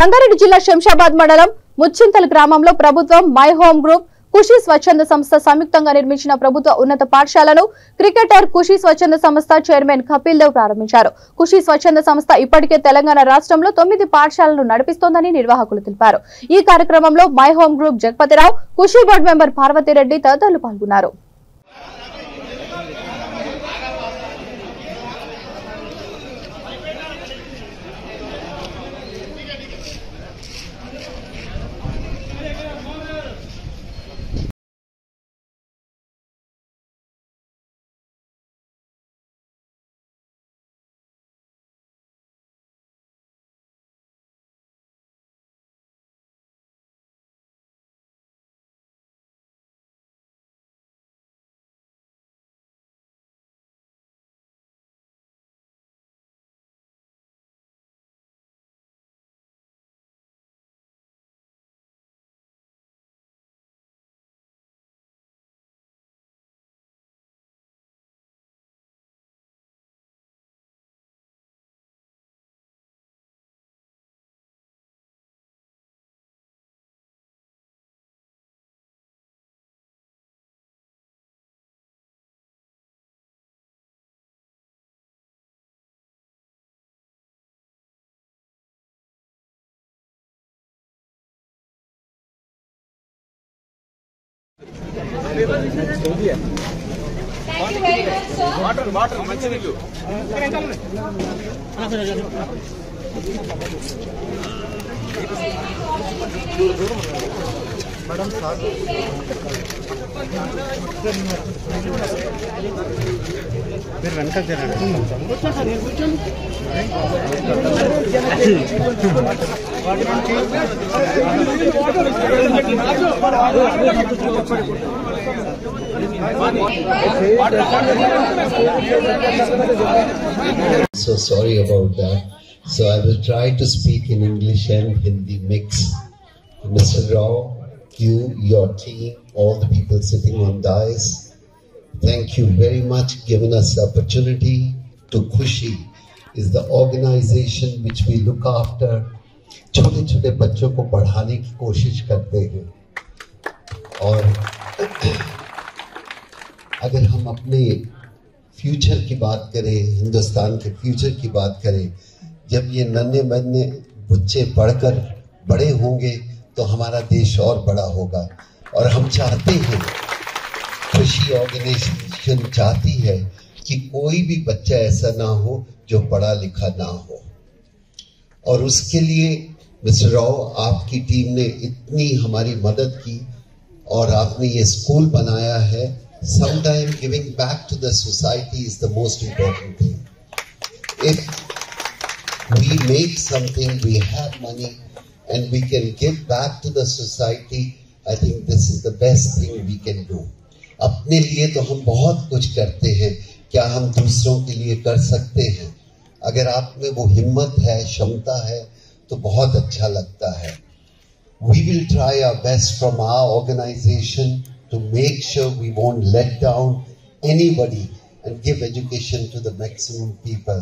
రంగారెడ్డి జిల్లా శంషాబాద్ మండలం ముచ్చింతల్ గ్రామంలో ప్రభుత్వం మై హోమ్ గ్రూప్ ఖుషీ స్వచ్ఛంద సంస్థ సంయుక్తంగా నిర్మించిన ప్రభుత్వ ఉన్నత పాఠశాలను క్రికెటర్ ఖుషీ స్వచ్ఛంద సంస్థ చైర్మన్ కపిల్ దేవ్ ప్రారంభించారు. ఖుషీ స్వచ్ఛంద సంస్థ ఇప్పటికే తెలంగాణ రాష్ట్రంలో 9 పాఠశాలను నడిపిస్తోందని నిర్వాహకులు తెలిపారు. ఈ కార్యక్రమంలో మై హోమ్ గ్రూప్ జగపతిరావు, ఖుషీ బోర్డు మెంబర్ పార్వతిరెడ్డి తదితరులు పాల్గొన్నారు. So sorry about that. So I will try to speak in English and Hindi mix. Mr. Rao, you, your team, all the people sitting on dais, thank you very much giving us the opportunity to Khushi is the organization which we look after. छोटे छोटे बच्चों को पढ़ाने की कोशिश करते हैं और अगर हम अपने फ्यूचर की बात करें, हिंदुस्तान के फ्यूचर की बात करें, जब ये नन्हे बन्ने बच्चे पढ़कर बड़े होंगे तो हमारा देश और बड़ा होगा। और हम चाहते हैं, खुशी ऑर्गेनाइजेशन चाहती है कि कोई भी बच्चा ऐसा ना हो जो पढ़ा लिखा ना हो। और उसके लिए मिस्टर राव, आपकी टीम ने इतनी हमारी मदद की और आपने ये स्कूल बनाया है। Sometime giving back to the society is the most important thing. If we make something, we have money and we can give back to the society, I think this is the best thing we can do. अपने लिए तो हम बहुत कुछ करते हैं, क्या हम दूसरों के लिए कर सकते हैं? अगर आप में वो हिम्मत है, क्षमता है, तो बहुत अच्छा लगता है. We will try our best from our organization to make sure we won't let down anybody and give education to the maximum people.